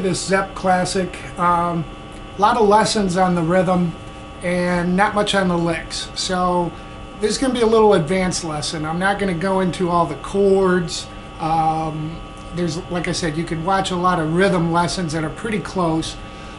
this Zepp classic. A lot of lessons on the rhythm and not much on the licks. So this is going to be a little advanced lesson. I'm not going to go into all the chords. There's, like I said, you can watch a lot of rhythm lessons that are pretty close.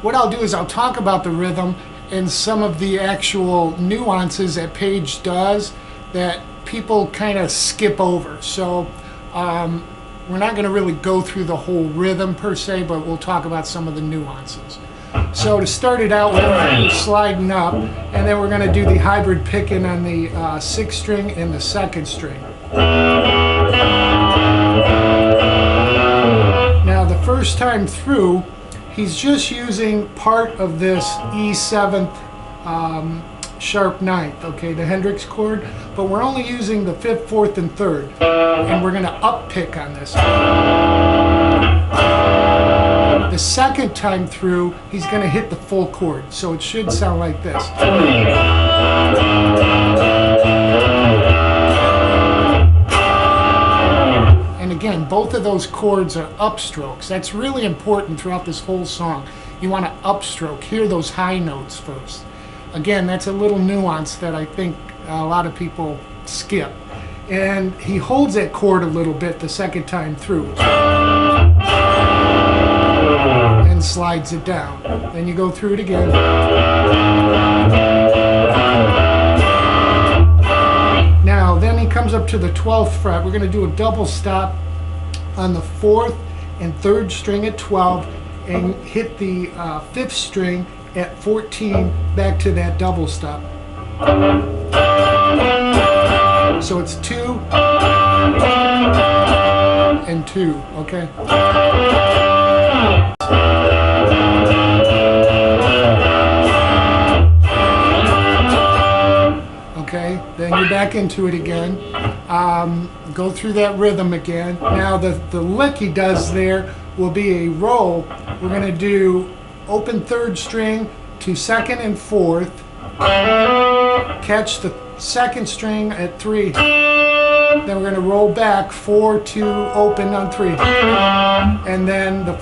What I'll do is I'll talk about the rhythm and some of the actual nuances that Paige does that people kind of skip over. So we're not going to really go through the whole rhythm per se, but we'll talk about some of the nuances. So to start it out, we're going to do sliding up, and then we're going to do the hybrid picking on the 6th string and the 2nd string. Now the first time through, he's just using part of this E7th sharp 9th, okay, the Hendrix chord, but we're only using the 5th, 4th, and 3rd, and we're going to up pick on this. The second time through, he's going to hit the full chord, so it should sound like this. And again, both of those chords are upstrokes. That's really important throughout this whole song. You want to upstroke, hear those high notes first. Again, that's a little nuance that I think a lot of people skip. And he holds that chord a little bit the second time through. And slides it down. Then you go through it again. Now, then he comes up to the 12th fret. We're going to do a double stop on the 4th and 3rd string at 12 and hit the 5th string at 14 back to that double stop. So it's 2 and 2, okay? Okay, then you're back into it again. Go through that rhythm again. Now the lick he does there will be a roll. We're going to do open 3rd string to 2nd and 4th, catch the 2nd string at 3, then we're going to roll back 4 to open on 3, and then the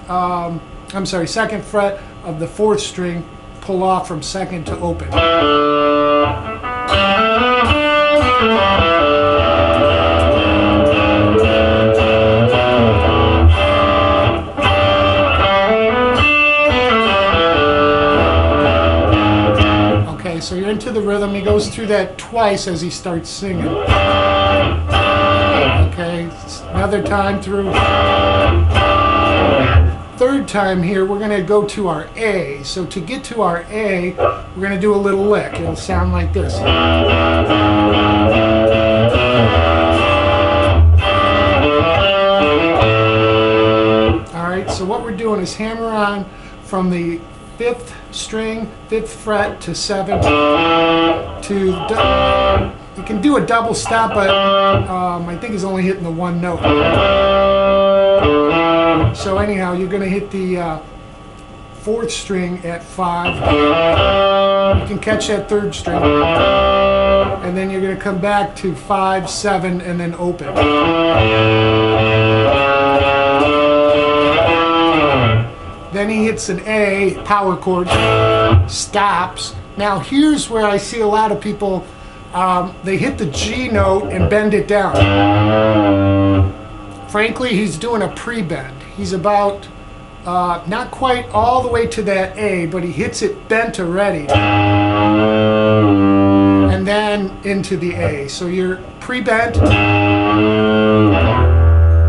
2nd fret of the 4th string pull off from 2nd to open. So you're into the rhythm. He goes through that twice as he starts singing. Okay, another time through. 3rd time here, we're going to go to our A. So to get to our A, we're going to do a little lick. It'll sound like this. All right, so what we're doing is hammer on from the 5th string, 5th fret to 7th to, you can do a double stop, but I think he's only hitting the one note. So anyhow, you're going to hit the 4th string at 5. You can catch that 3rd string. And then you're going to come back to 5, 7, and then open. Then he hits an A, power chord, stops. Now here's where I see a lot of people, they hit the G note and bend it down. Frankly, he's doing a pre-bend. He's about, not quite all the way to that A, but he hits it bent already. And then into the A. So you're pre-bent,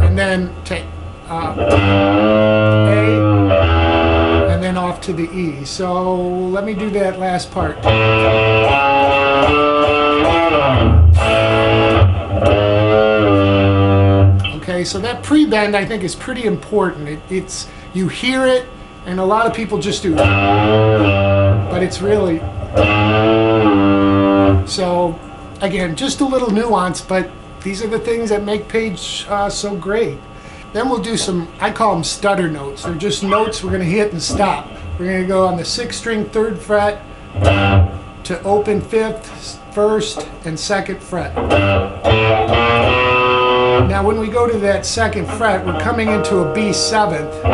and then take A, and then off to the E. So let me do that last part. Okay, so that pre-bend I think is pretty important. It's you hear it, and a lot of people just do, but it's really. So again, just a little nuance, but these are the things that make Paige so great. Then we'll do some, I call them stutter notes. They're just notes we're going to hit and stop. We're going to go on the 6th string, 3rd fret to open 5th, 1st, and 2nd fret. Now when we go to that 2nd fret, we're coming into a B7th.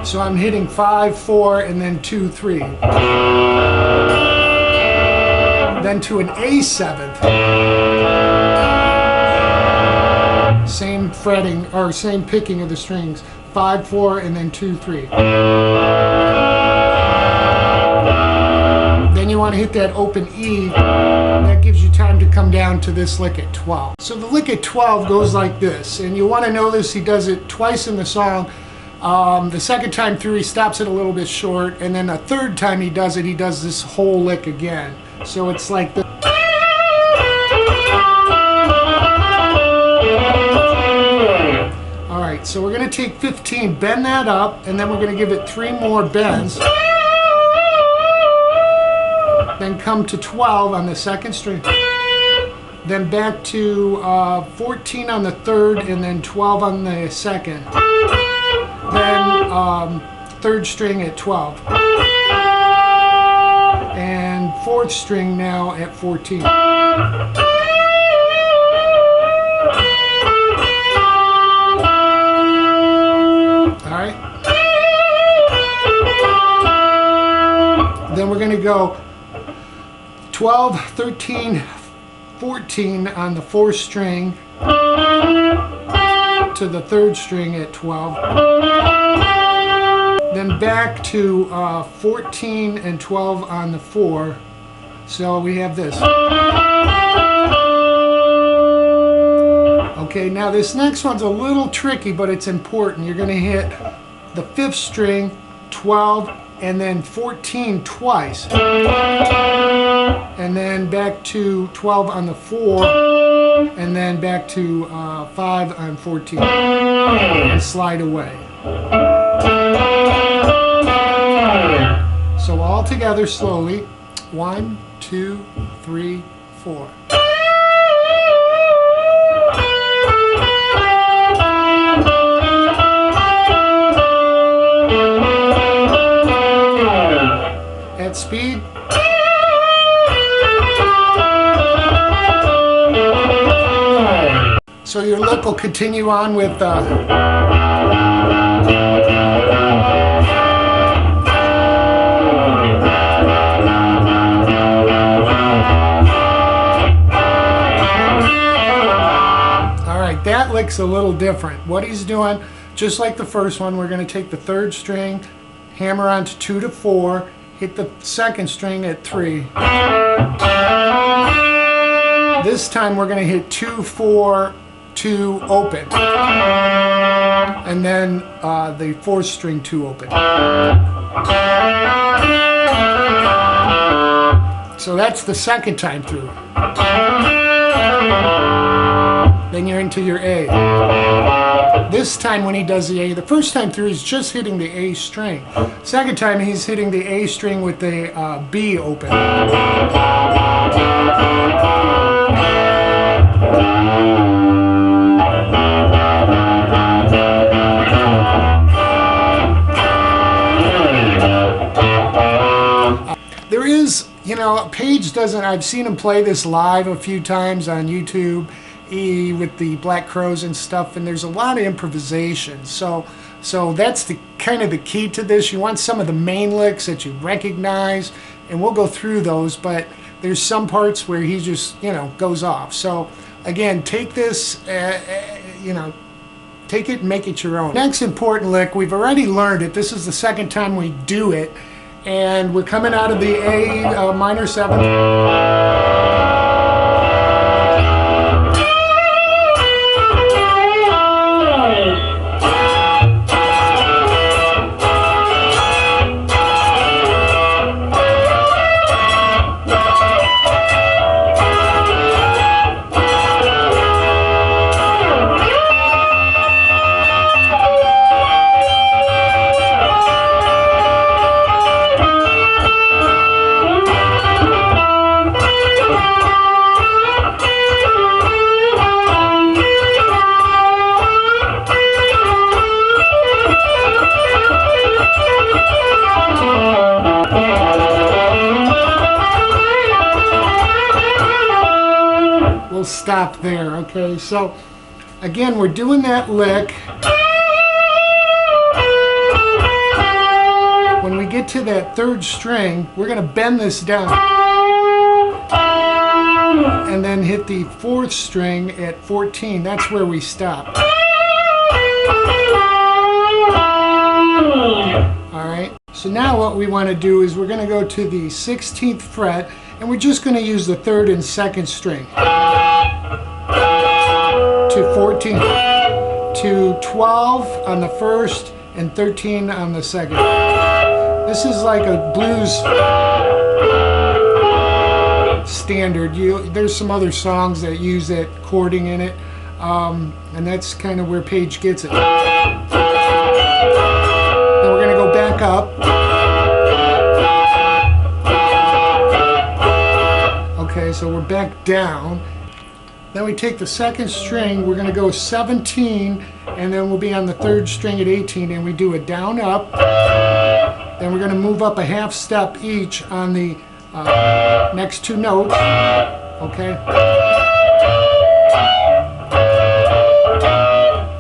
So I'm hitting 5, 4, and then 2, 3. Then to an A7th. Same fretting, or same picking of the strings. 5, 4, and then 2, 3. Then you want to hit that open E. That gives you time to come down to this lick at 12. So the lick at 12 goes like this, and you want to notice he does it twice in the song. The second time through he stops it a little bit short, and then a third time he does it, he does this whole lick again. So it's like the Alright, so we're going to take 15, bend that up, and then we're going to give it 3 more bends. Then come to 12 on the second string. Then back to 14 on the third, and then 12 on the second. Then third string at 12. And fourth string now at 14. Alright. Then we're going to go 12, 13, 14 on the fourth string to the third string at 12. Then back to 14 and 12 on the 4. So we have this. Okay, now this next one's a little tricky, but it's important. You're going to hit the 5th string, 12, and then 14 twice. And then back to 12 on the 4, and then back to 5 on 14. And slide away. So all together slowly. 1, 2, 3, 4. At speed. So your lick will continue on with Alright, that lick's a little different. What he's doing, just like the first one, we're going to take the third string, hammer onto 2 to 4, hit the second string at 3. This time we're going to hit 2, 4, 2 open. And then the fourth string 2 open. So that's the second time through. Then you're into your A. This time when he does the A, the first time through he's just hitting the A string. Second time he's hitting the A string with the B open. There is, you know, Page doesn't, I've seen him play this live a few times on YouTube with the Black Crows and stuff, and there's a lot of improvisation. So that's the kind of the key to this. You want some of the main licks that you recognize, and we'll go through those, but there's some parts where he just, you know, goes off. So again, take this, you know, take it and make it your own. Next important lick, we've already learned it. This is the second time we do it, and we're coming out of the A minor 7th. Stop there. Okay, so again we're doing that lick, when we get to that third string, we're going to bend this down and then hit the fourth string at 14. That's where we stop. Alright, so now what we want to do is we're going to go to the 16th fret, and we're just going to use the third and second string to 14, to 12 on the first and 13 on the second. This is like a blues standard. There's some other songs that use that chording in it, and that's kind of where Page gets it. Then we're going to go back up. Okay, so we're back down. Then we take the second string, we're going to go 17, and then we'll be on the third string at 18, and we do a down up. Then we're going to move up a half step each on the next two notes. Okay.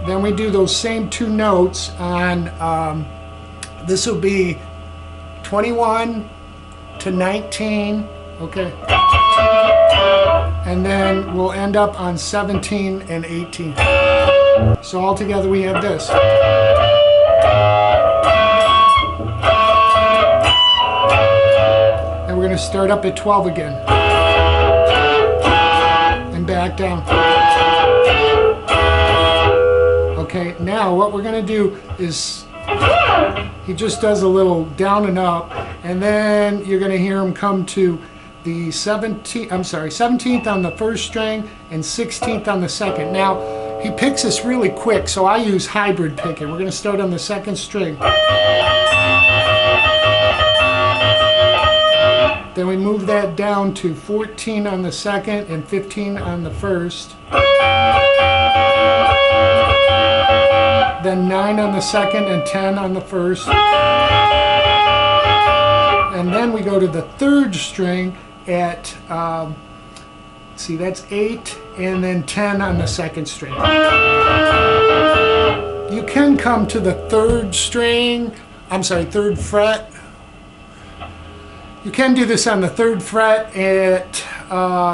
Then we do those same two notes on, this will be 21 to 19, okay. And then we'll end up on 17 and 18. So all together we have this. And we're going to start up at 12 again. And back down. Okay, now what we're going to do is he just does a little down and up, and then you're going to hear him come to the 17th on the first string and 16th on the second. Now, he picks this really quick, so I use hybrid picking. We're going to start on the second string. Then we move that down to 14 on the second and 15 on the first. Then 9 on the second and 10 on the first. And then we go to the third string at, see, that's 8, and then 10 on the second string. You can come to the third fret. You can do this on the third fret at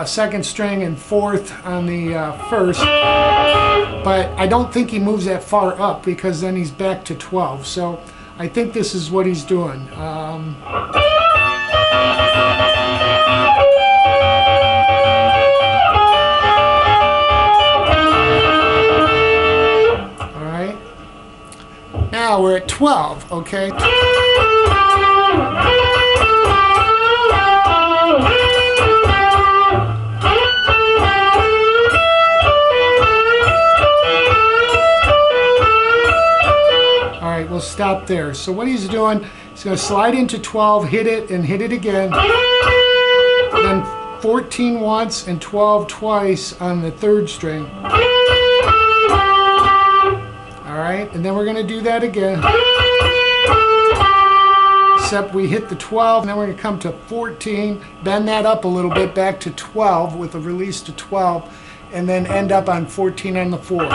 second string and fourth on the first, but I don't think he moves that far up because then he's back to 12. So I think this is what he's doing. Alright. Now we're at 12, okay? Alright, we'll stop there. So what he's doing, he's going to slide into 12, hit it, and hit it again. Then 14 once and 12 twice on the third string. Alright, and then we're going to do that again. Except we hit the 12, and then we're going to come to 14, bend that up a little bit back to 12 with a release to 12, and then end up on 14 on the 4.